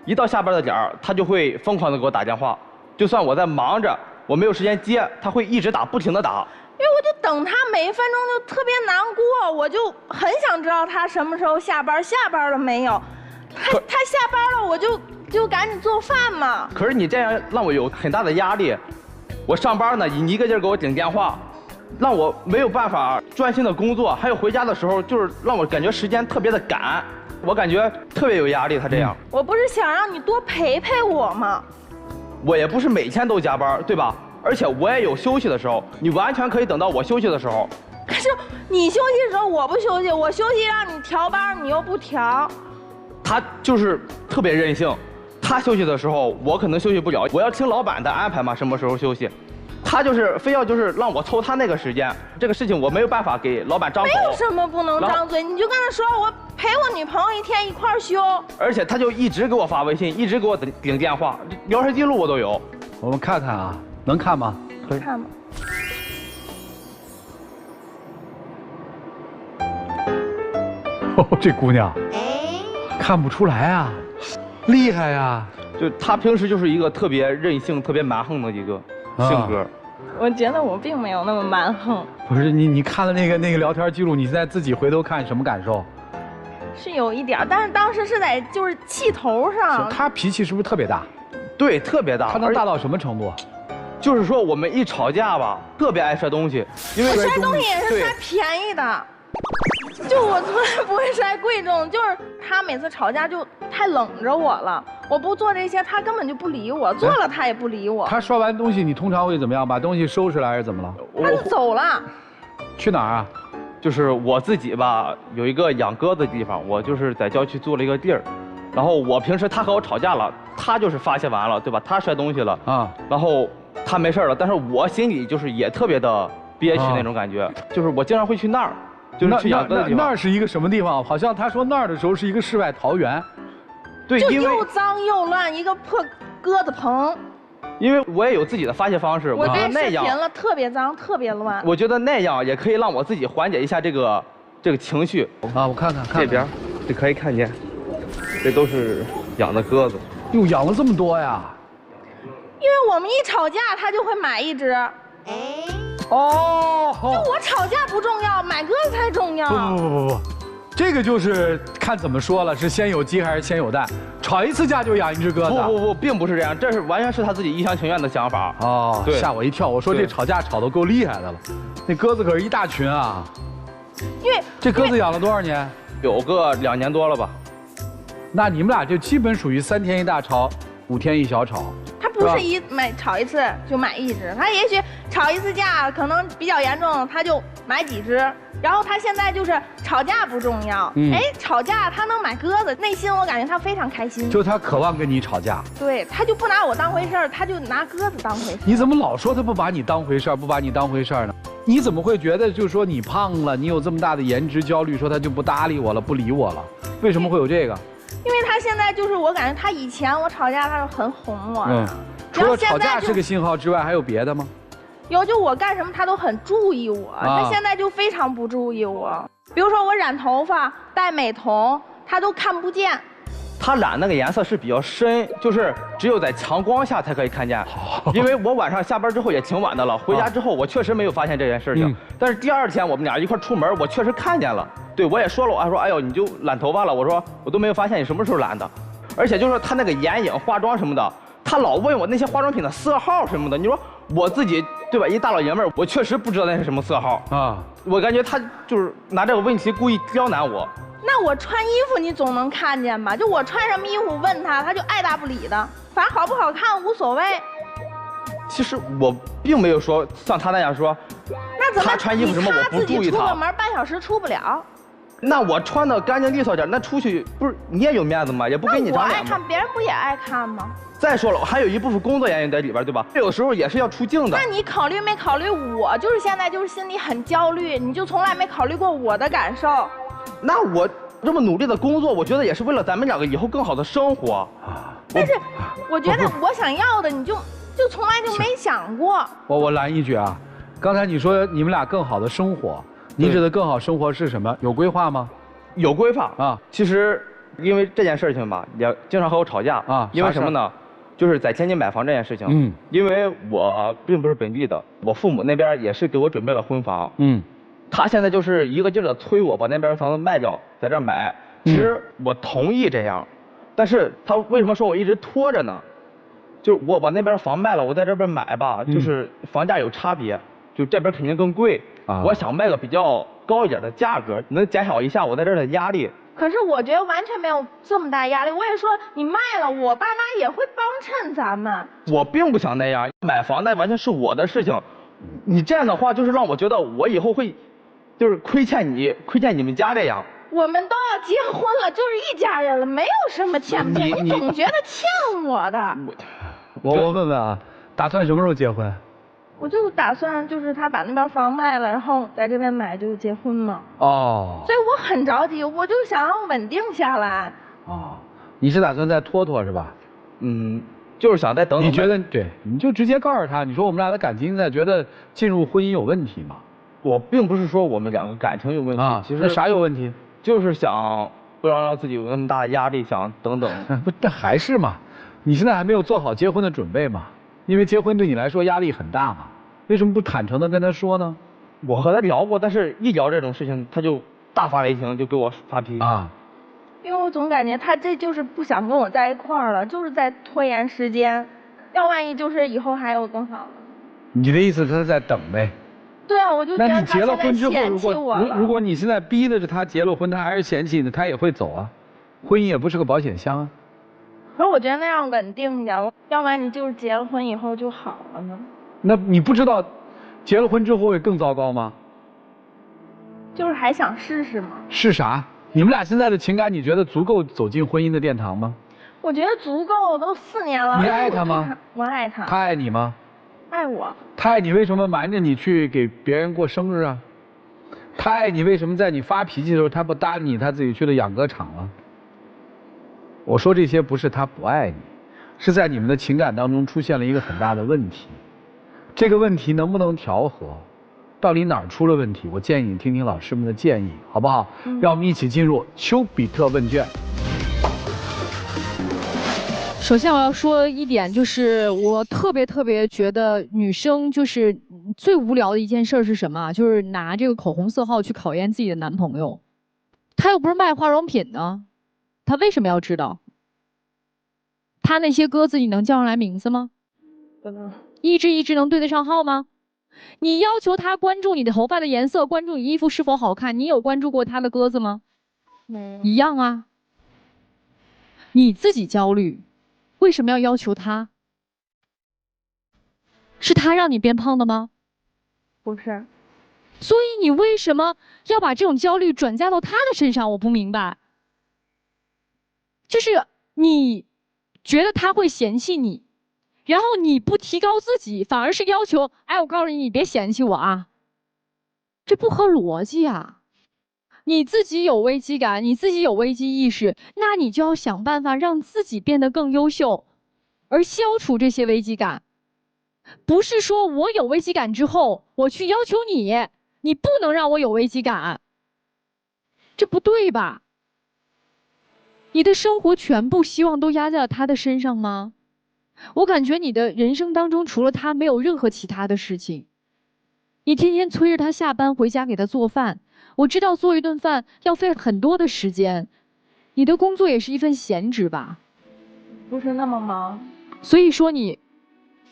一到下班的点儿，他就会疯狂的给我打电话，就算我在忙着，我没有时间接，他会一直打，不停的打。因为我就等他每1分钟就特别难过，我就很想知道他什么时候下班，下班了没有？他下班了，我就赶紧做饭嘛。可是你这样让我有很大的压力，我上班呢，你一个劲儿给我顶电话，让我没有办法专心的工作，还有回家的时候就是让我感觉时间特别的赶，我感觉特别有压力。他这样，我不是想让你多陪陪我吗？我也不是每天都加班，对吧？而且我也有休息的时候，你完全可以等到我休息的时候。可是你休息的时候我不休息，我休息让你调班你又不调。他就是特别任性，他休息的时候我可能休息不了，我要听老板的安排嘛，什么时候休息。他就是非要就是让我凑他那个时间，这个事情我没有办法给老板张口。没有什么不能张嘴，你就跟他说我陪我女朋友一天一块儿休。而且他就一直给我发微信，一直给我顶电话，聊天记录我都有。我们看看啊，能看吗？可以看吗？哦，这姑娘看不出来啊，厉害呀！就她平时就是一个特别任性、特别蛮横的一个性格。我觉得我并没有那么蛮横。不是你看了那个聊天记录，你现在自己回头看什么感受？是有一点，但是当时是在就是气头上。他脾气是不是特别大？对，特别大。他能大到什么程度？就是说我们一吵架吧，特别爱摔东西，因为摔东西也是摔便宜的。就我从来不会摔贵重，就是他每次吵架就太冷着我了。我不做这些，他根本就不理我；做了他也不理我。他摔完东西，你通常会怎么样？把东西收拾来还是怎么了？他就走了。去哪儿啊？就是我自己吧，有一个养鸽子的地方，我就是在郊区租了一个地儿。然后我平时他和我吵架了，他就是发泄完了，对吧？他摔东西了啊，然后他没事了，但是我心里就是也特别的憋屈那种感觉，就是我经常会去那儿。就是去养鸽的地方。那儿是一个什么地方？好像他说那儿的时候是一个世外桃源。对，就又脏又乱，一个破鸽子棚。因为我也有自己的发泄方式，我觉得那样了，特别脏，特别乱。我觉得那样也可以让我自己缓解一下这个情绪啊。我看看这边，你可以看见，这都是养的鸽子。哟，养了这么多呀！因为我们一吵架，他就会买一只。哦，就我吵架不重要，买鸽子才重要。不，这个就是看怎么说了，是先有鸡还是先有蛋？吵一次架就养一只鸽子？不，并不是这样，这是完全是他自己一厢情愿的想法。哦，吓我一跳！我说这吵架吵得够厉害的了，那鸽子可是一大群啊。因为这鸽子养了多少年？有个2年多了吧。那你们俩就基本属于3天一大吵，5天一小吵。他不是吵一次就买一只，他也许吵一次架可能比较严重，他就买几只。然后他现在就是吵架不重要，吵架他能买鸽子，内心我感觉他非常开心。就他渴望跟你吵架，对，他就不拿我当回事儿，他就拿鸽子当回事。你怎么老说他不把你当回事儿，不把你当回事儿呢？你怎么会觉得就是说你胖了，你有这么大的颜值焦虑，说他就不搭理我了，不理我了？为什么会有这个？因为他现在就是我感觉他以前我吵架他是很哄我，除了吵架这个信号之外，还有别的吗？有，就我干什么他都很注意我，他现在就非常不注意我。比如说我染头发、戴美瞳，他都看不见。他染那个颜色是比较深，就是只有在强光下才可以看见。因为我晚上下班之后也挺晚的了，回家之后我确实没有发现这件事情。但是第2天我们俩一块出门，我确实看见了。对，我也说了，我还说，哎呦，你就染头发了。我说我都没有发现你什么时候染的，而且就是他那个眼影、化妆什么的，他老问我那些化妆品的色号什么的。你说我自己对吧，一大老爷们儿，我确实不知道那是什么色号啊。我感觉他就是拿这个问题故意刁难我。那我穿衣服你总能看见吧？就我穿什么衣服问他，他就爱答不理的，反正好不好看无所谓。其实我并没有说像他那样说，那怎么他穿衣服什么我不注意他。出个门半小时出不了。那我穿的干净利索点，那出去不是你也有面子吗？也不跟你长脸吗？我爱看，别人不也爱看吗？再说了，还有一部分工作原因在里边，对吧？有时候也是要出镜的。那你考虑没考虑我？就是现在就是心里很焦虑，你就从来没考虑过我的感受。那我这么努力的工作，我觉得也是为了咱们2个以后更好的生活啊。但是我觉得我想要的，你就从来就没想过。我拦一句啊，刚才你说你们俩更好的生活，你指的更好生活是什么？有规划吗？有规划啊。其实因为这件事情吧，也经常和我吵架啊。因为什么呢？就是在天津买房这件事情。因为我并不是本地的，我父母那边也是给我准备了婚房。他现在就是一个劲儿的催我把那边房子卖掉，在这儿买。其实我同意这样，但是他为什么说我一直拖着呢？就是我把那边房卖了，我在这边买吧，就是房价有差别，就这边肯定更贵。我想卖个比较高一点的价格，能减少一下我在这儿的压力。可是我觉得完全没有这么大压力。我也说你卖了，我爸妈也会帮衬咱们。我并不想那样，买房那完全是我的事情。你这样的话，就是让我觉得我以后会。就是亏欠你们家这样。我们都要结婚了，就是一家人了，没有什么欠不欠。你总觉得欠我的。我问问啊，打算什么时候结婚？我就打算就是他把那边房卖了，然后在这边买就结婚嘛。哦。所以我很着急，我就想要稳定下来。哦，你是打算再拖拖是吧？就是想再等等。你觉得对，你就直接告诉他，你说我们俩的感情在觉得进入婚姻有问题吗？我并不是说我们2个感情有问题啊，其实啥有问题？就是想不让自己有那么大的压力，想等等。不，这还是嘛，你现在还没有做好结婚的准备嘛？因为结婚对你来说压力很大嘛，为什么不坦诚的跟他说呢？我和他聊过，但是一聊这种事情，他就大发雷霆，就给我发脾气啊。因为我总感觉他这就是不想跟我在一块儿了，就是在拖延时间，要万一就是以后还有更好的。你的意思他是在等呗？对啊，我就觉得他现在嫌弃我了。如果你现在逼着他结了婚，他还是嫌弃你，他也会走啊。婚姻也不是个保险箱啊。可是我觉得那样稳定一点，要不然你就是结了婚以后就好了呢。那你不知道结了婚之后会更糟糕吗？就是还想试试嘛。是啥？你们俩现在的情感，你觉得足够走进婚姻的殿堂吗？我觉得足够，都4年了。你爱他吗？我爱他。他爱你吗？爱我。他爱你，为什么瞒着你去给别人过生日啊？他爱你，为什么在你发脾气的时候他不搭理你，他自己去了养鸽场了？我说这些不是他不爱你，是在你们的情感当中出现了一个很大的问题。这个问题能不能调和？到底哪儿出了问题？我建议你听听老师们的建议，好不好？让我们一起进入丘比特问卷。首先我要说一点，就是我特别觉得女生就是最无聊的一件事是什么？就是拿这个口红色号去考验自己的男朋友。他又不是卖化妆品呢，他为什么要知道？他那些鸽子你能叫上来名字吗？不能。一只能对得上号吗？你要求他关注你的头发的颜色，关注你衣服是否好看，你有关注过他的鸽子吗？没。一样啊。你自己焦虑，为什么要要求他？是他让你变胖的吗？不是。所以你为什么要把这种焦虑转嫁到他的身上？我不明白。就是你觉得他会嫌弃你，然后你不提高自己，反而是要求，哎，我告诉你，你别嫌弃我啊，这不合逻辑啊。你自己有危机感，你自己有危机意识，那你就要想办法让自己变得更优秀，而消除这些危机感。不是说我有危机感之后，我去要求你，你不能让我有危机感，这不对吧？你的生活全部希望都压在了他的身上吗？我感觉你的人生当中除了他没有任何其他的事情。你天天催着他下班回家给他做饭，我知道做一顿饭要费很多的时间，你的工作也是一份闲职吧？不是那么忙。所以说你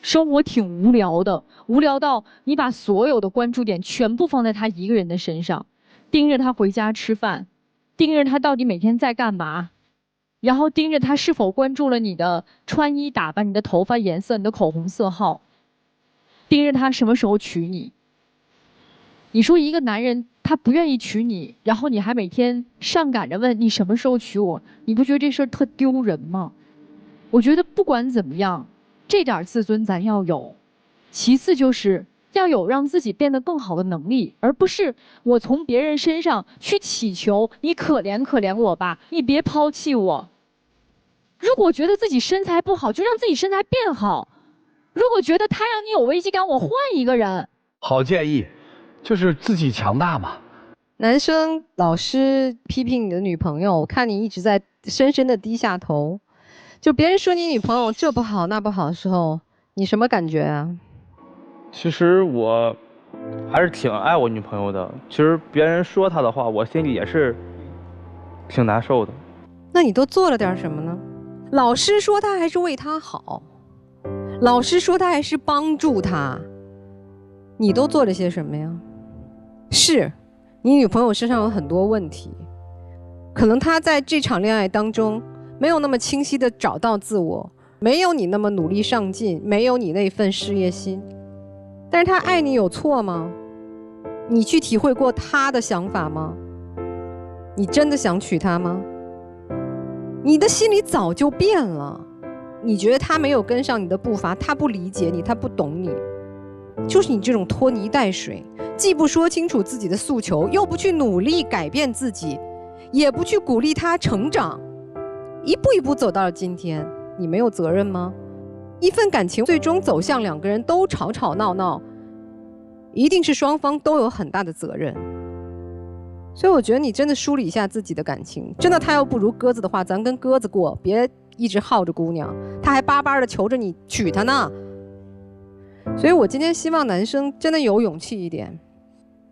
生活挺无聊的，无聊到你把所有的关注点全部放在他一个人的身上，盯着他回家吃饭，盯着他到底每天在干嘛，然后盯着他是否关注了你的穿衣打扮、你的头发颜色、你的口红色号，盯着他什么时候娶你。你说一个男人他不愿意娶你，然后你还每天上赶着问你什么时候娶我，你不觉得这事儿特丢人吗？我觉得不管怎么样，这点自尊咱要有，其次就是要有让自己变得更好的能力，而不是我从别人身上去祈求你可怜可怜我吧，你别抛弃我。如果觉得自己身材不好，就让自己身材变好。如果觉得他让你有危机感，我换一个人。好建议，就是自己强大嘛。男生老师批评你的女朋友，我看你一直在深深的低下头。就别人说你女朋友这不好那不好的时候，你什么感觉啊？其实我还是挺爱我女朋友的。其实别人说她的话，我心里也是挺难受的。那你都做了点什么呢？老师说他还是为她好，老师说他还是帮助她，你都做了些什么呀？是，你女朋友身上有很多问题，可能她在这场恋爱当中没有那么清晰的找到自我，没有你那么努力上进，没有你那份事业心。但是她爱你有错吗？你去体会过她的想法吗？你真的想娶她吗？你的心里早就变了，你觉得她没有跟上你的步伐，她不理解你，她不懂你，就是你这种拖泥带水，既不说清楚自己的诉求，又不去努力改变自己，也不去鼓励她成长，一步一步走到了今天，你没有责任吗？一份感情最终走向两个人都吵吵闹闹，一定是双方都有很大的责任。所以我觉得你真的梳理一下自己的感情，真的他要不如鸽子的话，咱跟鸽子过，别一直耗着姑娘，他还巴巴的求着你娶她呢。所以我今天希望男生真的有勇气一点，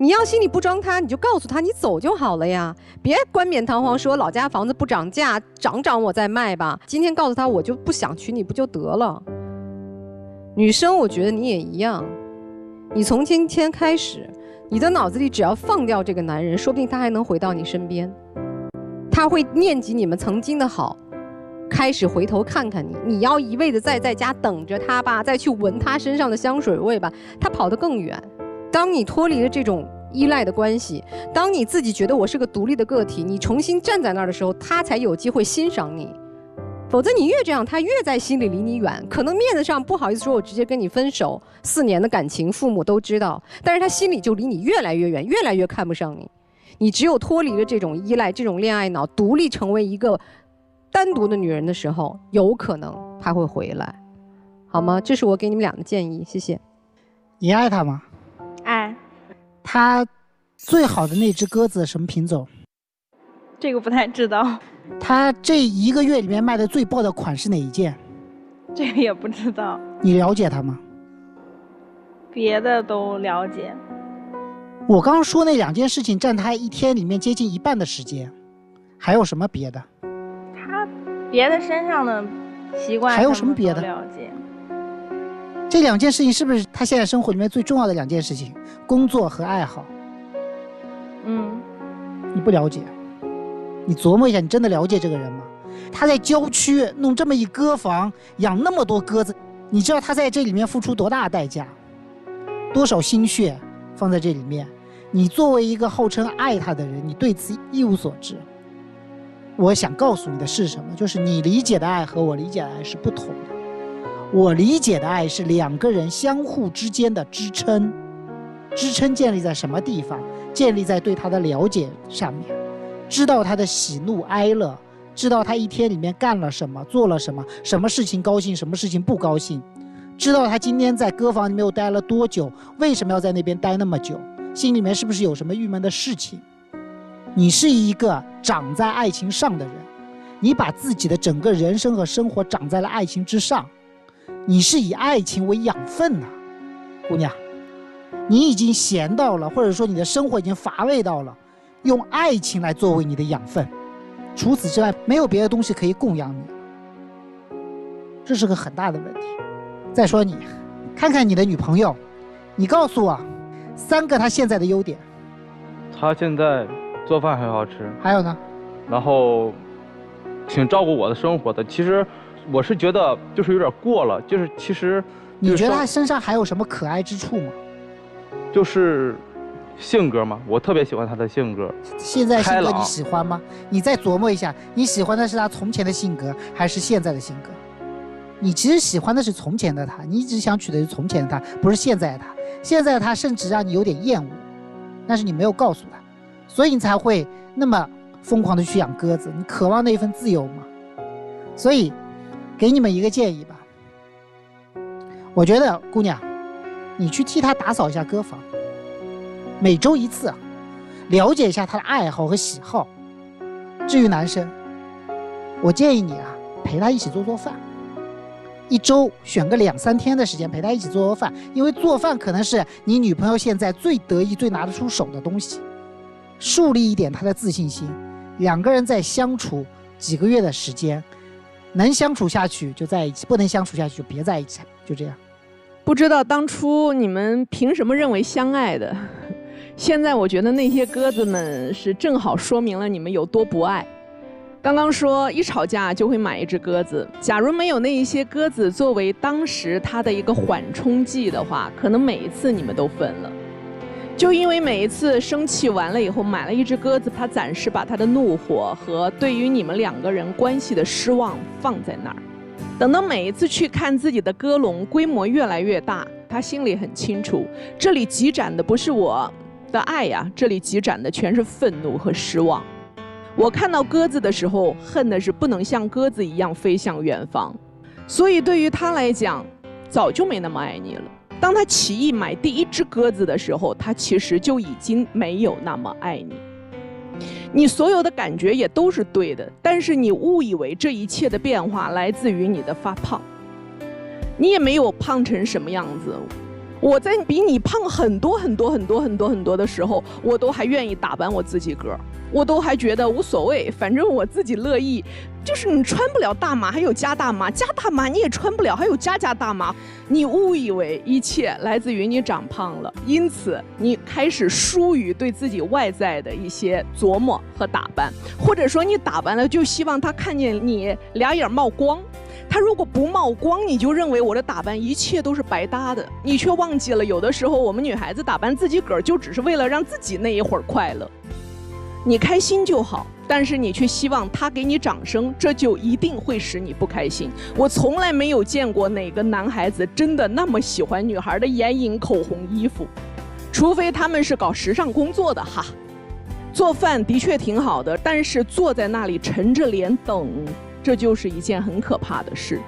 你要心里不装他，你就告诉他你走就好了呀，别冠冕堂皇说老家房子不涨价，涨我再卖吧。今天告诉他我就不想娶你不就得了。女生我觉得你也一样，你从今天开始，你的脑子里只要放掉这个男人，说不定他还能回到你身边，他会念及你们曾经的好，开始回头看看你。你要一味的在家等着他吧，再去闻他身上的香水味吧，他跑得更远。当你脱离了这种依赖的关系，当你自己觉得我是个独立的个体，你重新站在那儿的时候，他才有机会欣赏你。否则你越这样，他越在心里离你远，可能面子上不好意思说我直接跟你分手，4年的感情父母都知道，但是他心里就离你越来越远，越来越看不上你。你只有脱离了这种依赖，这种恋爱脑，独立成为一个单独的女人的时候，有可能他会回来，好吗？这是我给你们俩的建议，谢谢。你爱他吗？爱。他最好的那只鸽子什么品种？这个不太知道。他这1个月里面卖的最爆的款是哪一件？这个也不知道。你了解他吗？别的都了解。我刚刚说那2件事情占他一天里面接近1半的时间，还有什么别的？他别的身上的习惯还有什么别的？了解。这2件事情是不是他现在生活里面最重要的2件事情？工作和爱好。你不了解，你琢磨一下，你真的了解这个人吗？他在郊区弄这么一鸽房，养那么多鸽子，你知道他在这里面付出多大代价，多少心血放在这里面？你作为一个号称爱他的人，你对此一无所知。我想告诉你的是什么？就是你理解的爱和我理解的爱是不同的。我理解的爱是2个人相互之间的支撑，支撑建立在什么地方？建立在对他的了解上面，知道他的喜怒哀乐，知道他一天里面干了什么，做了什么，什么事情高兴，什么事情不高兴，知道他今天在歌房里面又待了多久，为什么要在那边待那么久，心里面是不是有什么郁闷的事情。你是一个长在爱情上的人，你把自己的整个人生和生活长在了爱情之上，你是以爱情为养分啊，姑娘，你已经闲到了，或者说你的生活已经乏味到了，用爱情来作为你的养分，除此之外没有别的东西可以供养你，这是个很大的问题。再说你看看你的女朋友，你告诉我3个她现在的优点。她现在做饭很好吃，还有呢？然后挺照顾我的生活的。其实我是觉得就是有点过了，就是其实你觉得她身上还有什么可爱之处吗？就是性格嘛，我特别喜欢她的性格。现在性格你喜欢吗？你再琢磨一下，你喜欢的是她从前的性格还是现在的性格？你其实喜欢的是从前的她，你一直想娶的是从前的她，不是现在的她。现在的她甚至让你有点厌恶，但是你没有告诉她，所以你才会那么疯狂的去养鸽子，你渴望那一份自由嘛。所以给你们一个建议吧，我觉得姑娘，你去替她打扫一下鸽房，每周1次，了解一下她的爱好和喜好。至于男生，我建议你陪她一起做饭，1周选个2、3天的时间陪她一起做饭，因为做饭可能是你女朋友现在最得意、最拿得出手的东西，树立一点她的自信心。2个人再相处几个月的时间，能相处下去就在一起，不能相处下去就别在一起，就这样。不知道当初你们凭什么认为相爱的？现在我觉得那些鸽子们是正好说明了你们有多不爱。刚刚说一吵架就会买1只鸽子，假如没有那一些鸽子作为当时它的一个缓冲剂的话，可能每一次你们都分了。就因为每一次生气完了以后买了1只鸽子，他暂时把他的怒火和对于你们2个人关系的失望放在那儿，等到每一次去看自己的鸽笼规模越来越大，他心里很清楚，这里积攒的不是我的爱呀，这里积攒的全是愤怒和失望。我看到鸽子的时候，恨的是不能像鸽子一样飞向远方，所以对于他来讲，早就没那么爱你了。当他起意买第1只鸽子的时候，他其实就已经没有那么爱你。你所有的感觉也都是对的，但是你误以为这一切的变化来自于你的发胖，你也没有胖成什么样子。我在比你胖很多的时候，我都还愿意打扮我自己个儿，我都还觉得无所谓，反正我自己乐意。就是你穿不了大码，还有加大码，加大码你也穿不了，还有加大码。你误以为一切来自于你长胖了，因此你开始疏于对自己外在的一些琢磨和打扮，或者说你打扮了就希望他看见你俩眼冒光。他如果不冒光，你就认为我的打扮一切都是白搭的，你却忘记了有的时候我们女孩子打扮自己个儿就只是为了让自己那一会儿快乐。你开心就好，但是你却希望他给你掌声，这就一定会使你不开心。我从来没有见过哪个男孩子真的那么喜欢女孩的眼影、口红、衣服，除非他们是搞时尚工作的哈。做饭的确挺好的，但是坐在那里沉着脸等，这就是一件很可怕的事。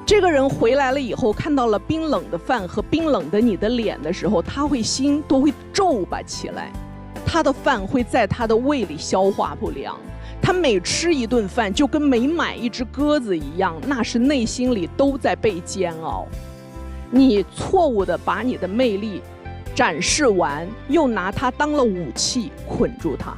这个人回来了以后，看到了冰冷的饭和冰冷的你的脸的时候，他会心都会皱巴起来，他的饭会在他的胃里消化不良，他每吃一顿饭就跟每买一只鸽子一样，那是内心里都在被煎熬。你错误地把你的魅力展示完，又拿它当了武器捆住他。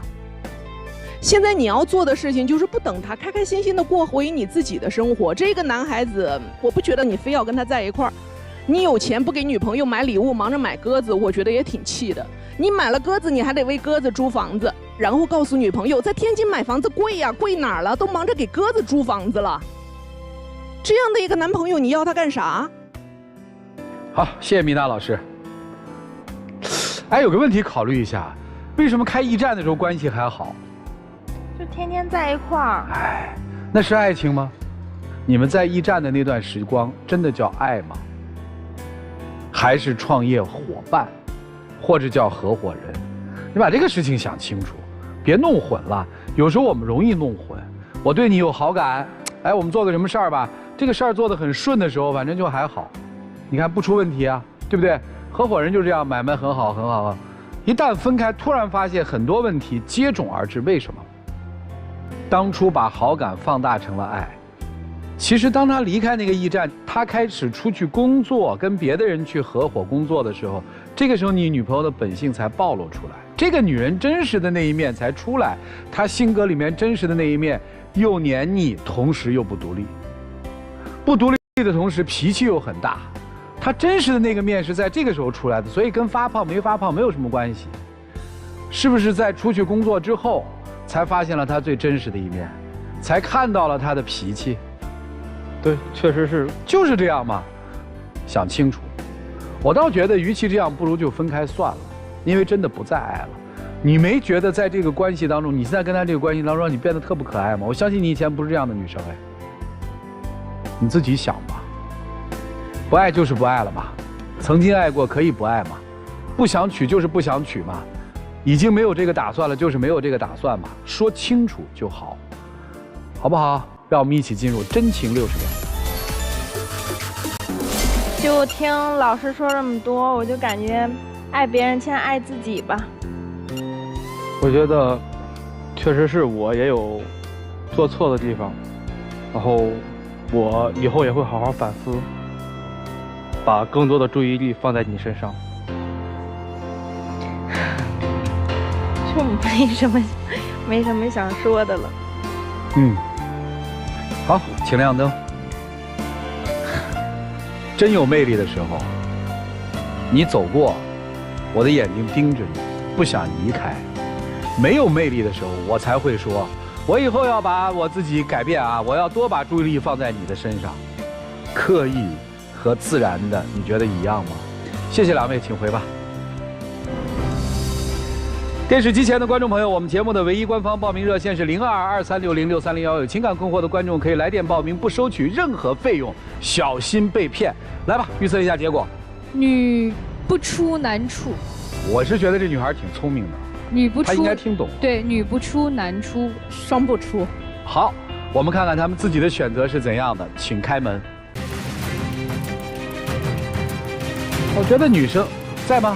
现在你要做的事情就是不等他，开开心心的过回你自己的生活。这个男孩子，我不觉得你非要跟他在一块儿。你有钱不给女朋友买礼物，忙着买鸽子，我觉得也挺气的。你买了鸽子，你还得为鸽子租房子，然后告诉女朋友在天津买房子贵呀，贵哪儿了？都忙着给鸽子租房子了。这样的一个男朋友，你要他干啥？好，谢谢米娜老师。哎，有个问题考虑一下，为什么开驿站的时候关系还好？就天天在一块儿。哎，那是爱情吗？你们在驿站的那段时光真的叫爱吗？还是创业伙伴，或者叫合伙人？你把这个事情想清楚，别弄混了。有时候我们容易弄混。我对你有好感，哎，我们做个什么事儿吧，这个事儿做得很顺的时候，反正就还好，你看不出问题啊，对不对？合伙人就这样，买卖很好很好。一旦分开，突然发现很多问题接踵而至，为什么？当初把好感放大成了爱，其实当他离开那个驿站，他开始出去工作，跟别的人去合伙工作的时候，这个时候你女朋友的本性才暴露出来，这个女人真实的那一面才出来，她性格里面真实的那一面又黏腻，同时又不独立，不独立的同时脾气又很大，她真实的那个面是在这个时候出来的，所以跟发胖没发胖没有什么关系。是不是在出去工作之后才发现了他最真实的一面，才看到了他的脾气？对，确实是，就是这样嘛。想清楚，我倒觉得，与其这样，不如就分开算了，因为真的不再爱了。你没觉得在这个关系当中，你现在跟他这个关系当中，让你变得特不可爱吗？我相信你以前不是这样的女生哎。你自己想吧，不爱就是不爱了嘛，曾经爱过可以不爱嘛，不想娶就是不想娶嘛。已经没有这个打算了，就是没有这个打算嘛，说清楚就好，好不好？让我们一起进入真情60秒。就听老师说这么多，我就感觉爱别人先爱自己吧。我觉得确实是我也有做错的地方，然后我以后也会好好反思，把更多的注意力放在你身上。就没什么想说的了。好，请亮灯。真有魅力的时候，你走过，我的眼睛盯着你，不想离开。没有魅力的时候，我才会说，我以后要把我自己改变啊，我要多把注意力放在你的身上。刻意和自然的，你觉得一样吗？谢谢两位，请回吧。电视机前的观众朋友，我们节目的唯一官方报名热线是0223606301，有情感困惑的观众可以来电报名，不收取任何费用，小心被骗。来吧，预测一下结果。女不出男出。我是觉得这女孩挺聪明的，女不出，她应该听懂。对，女不出男出，双不出。好，我们看看他们自己的选择是怎样的，请开门。我觉得女生在吗？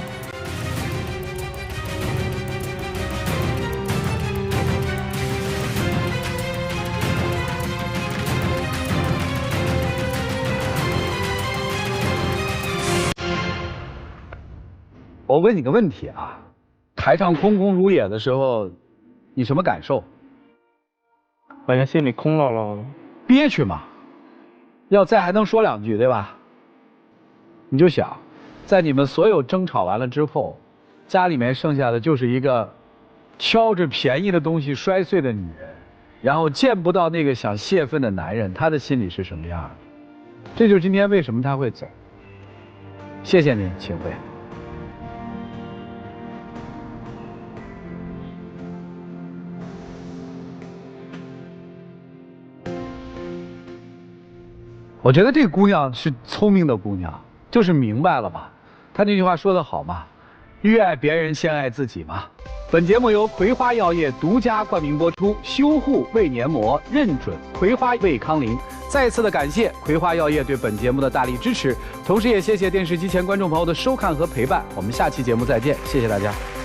我问你个问题啊，台上空空如也的时候，你什么感受？感觉心里空落落的，憋屈嘛。要再还能说2句，对吧？你就想，在你们所有争吵完了之后，家里面剩下的就是一个挑着便宜的东西摔碎的女人，然后见不到那个想泄愤的男人，他的心里是什么样的？这就是今天为什么他会走。谢谢您，秦晖。我觉得这个姑娘是聪明的姑娘，就是明白了嘛。她那句话说得好嘛，越爱别人先爱自己嘛。本节目由葵花药业独家冠名播出，修护胃黏膜认准葵花胃康灵。再次的感谢葵花药业对本节目的大力支持，同时也谢谢电视机前观众朋友的收看和陪伴。我们下期节目再见，谢谢大家。